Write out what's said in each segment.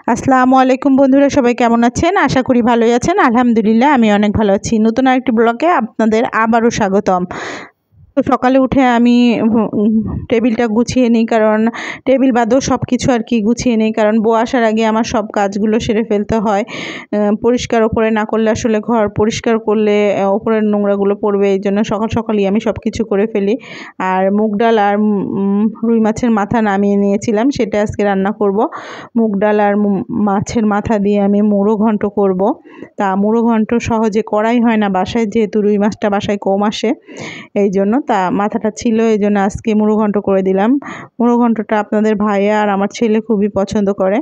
আসসালামু আলাইকুম বন্ধুরা, সবাই কেমন আছেন? আশা করি ভালোই আছেন। আলহামদুলিল্লাহ আমি অনেক ভালো আছি। নতুন আরেকটি ব্লগে আপনাদের আবারও স্বাগতম। তো সকালে উঠে আমি টেবিলটা গুছিয়ে নিই, কারণ টেবিল বাদেও সব কিছু আর কি গুছিয়ে নিই, কারণ বউ আসার আগে আমার সব কাজগুলো সেরে ফেলতে হয়। পরিষ্কার ওপরে না করলে আসলে ঘর পরিষ্কার করলে ওপরের নোংরাগুলো পড়বে, এই জন্য সকাল সকালই আমি সব কিছু করে ফেলি। আর মুগ ডাল আর রুই মাছের মাথা নামিয়ে নিয়েছিলাম, সেটা আজকে রান্না করব। মুগ ডাল আর মাছের মাথা দিয়ে আমি মুড়ো ঘন্ট করব। তা মুড়ো ঘন্ট সহজে করাই হয় না বাসায়, যেহেতু রুই মাছটা বাসায় কম আসে, এই জন্য তা মাথাটা ছিল, এই জন্য আজকে মুড়ো ঘন্ট করে দিলাম। মুড়ো ঘন্টটা আপনাদের ভাইয়া আর আমার ছেলে খুবই পছন্দ করে,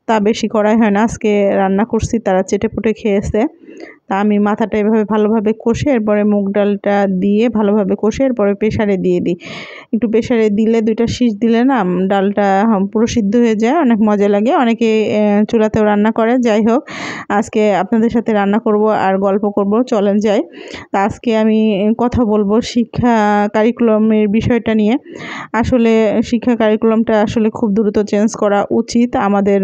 তা বেশি করাই হয় না। আজকে রান্না করছি, তারা চেটেপুটে খেয়েছে। তা আমি মাথাটা এভাবে ভালোভাবে কষে এরপরে মুগ ডালটা দিয়ে ভালোভাবে কষে এরপরে প্রেসারে দিয়ে দিই। একটু প্রেসারে দিলে, দুইটা শিষ দিলে না ডালটা পুরো সিদ্ধ হয়ে যায়, অনেক মজা লাগে। অনেকে চুলাতেও রান্না করে। যাই হোক, আজকে আপনাদের সাথে রান্না করব আর গল্প করব, চলেন যাই। তা আজকে আমি কথা বলবো শিক্ষা কারিকুলামের বিষয়টা নিয়ে। আসলে শিক্ষা কারিকুলামটা আসলে খুব দ্রুত চেঞ্জ করা উচিত। আমাদের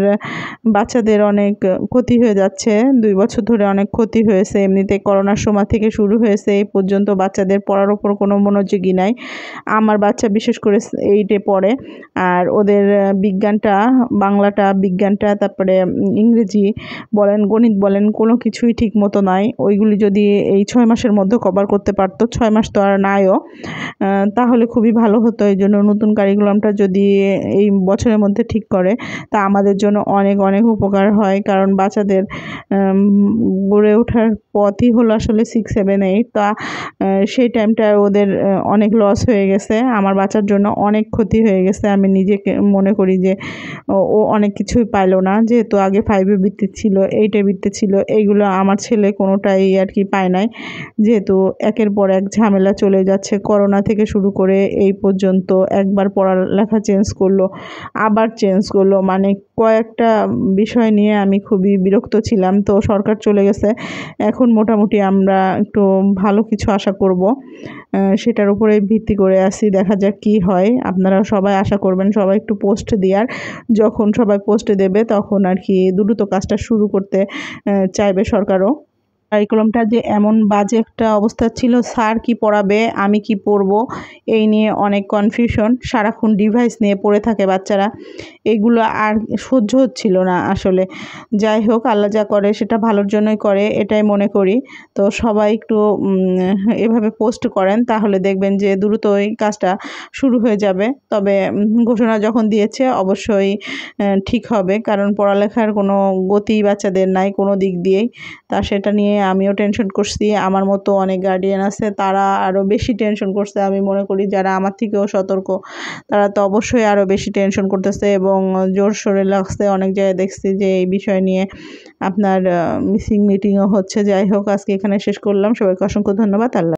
বাচ্চাদের অনেক ক্ষতি হয়ে যাচ্ছে, 2 বছর ধরে অনেক ক্ষতি হয়েছে। এমনিতে করোনার সময় থেকে শুরু হয়েছে, এই পর্যন্ত বাচ্চাদের পড়ার ওপর কোনো মনোযোগী নাই। আমার বাচ্চা বিশেষ করে 8-এ পড়ে, আর ওদের বিজ্ঞানটা, বাংলাটা, বিজ্ঞানটা, তারপরে ইংরেজি বলেন, গণিত বলেন, কোনো কিছুই ঠিক মতো নাই। ওইগুলি যদি এই 6 মাসের মধ্যে কভার করতে পারতো, 6 মাস তো আর নাইও, তাহলে খুবই ভালো হতো। এই জন্য নতুন কারিকুলামটা যদি এই বছরের মধ্যে ঠিক করে, তা আমাদের জন্য অনেক অনেক উপকার হয়। কারণ বাচ্চাদের গড়ে ওঠার পথই হলো আসলে 6, 7, 8। তা সেই টাইমটা ওদের অনেক লস হয়ে গেছে। আমার বাচ্চার জন্য অনেক ক্ষতি হয়ে গেছে। আমি নিজেকে মনে করি যে ও অনেক কিছুই পাইলো না, যেহেতু আগে 5-এ বৃত্তি ছিল, 8-এ বৃত্তি ছিল, এইগুলো আমার ছেলে কোনোটাই আর কি পায় নাই। যেহেতু একের পর এক ঝামেলা চলে যাচ্ছে, করোনা থেকে শুরু করে এই পর্যন্ত একবার পড়ালেখা চেঞ্জ করলো, আবার চেঞ্জ করলো, মানে কয়েকটা বিষয় নিয়ে আমি খুবই বিরক্ত ছিলাম। তো সরকার চলে গেছে, এখন মোটামুটি আমরা একটু ভালো কিছু আশা করব, সেটার উপরে ভিত্তি করে আসি। দেখা যাক কি হয়। আপনারা সবাই আশা করবেন, সবাই একটু পোস্ট দেওয়ার, যখন সবাই পোস্ট দেবে তখন আর কি দ্রুত কাজটা শুরু করতে চাইবে সরকারও। কারিকুলামটা যে এমন বাজে একটা অবস্থা ছিল, স্যার কি পড়াবে, আমি কি পড়ব, এই নিয়ে অনেক কনফিউশন। সারাক্ষণ ডিভাইস নিয়ে পড়ে থাকে বাচ্চারা, এগুলো আর সহ্য হচ্ছিল না আসলে। যাই হোক, আল্লাহ যা করে সেটা ভালোর জন্যই করে, এটাই মনে করি। তো সবাই একটু এভাবে পোস্ট করেন, তাহলে দেখবেন যে দ্রুতই কাজটা শুরু হয়ে যাবে। তবে ঘোষণা যখন দিয়েছে অবশ্যই ঠিক হবে, কারণ পড়ালেখার কোনো গতি বাচ্চাদের নাই কোনো দিক দিয়েই। তা সেটা নিয়ে আমিও টেনশন করছি। আমার মতো অনেক গার্ডিয়ান আছে, তারা আরও বেশি টেনশন করছে। আমি মনে করি যারা আমার থেকেও সতর্ক, তারা তো অবশ্যই আরও বেশি টেনশন করতেছে এবং জোর সোরে লাগছে। অনেক জায়গায় দেখছি যে এই বিষয় নিয়ে আপনার মিটিংও হচ্ছে। যাই হোক, আজকে এখানে শেষ করলাম। সবাইকে অসংখ্য ধন্যবাদ। আল্লাহ।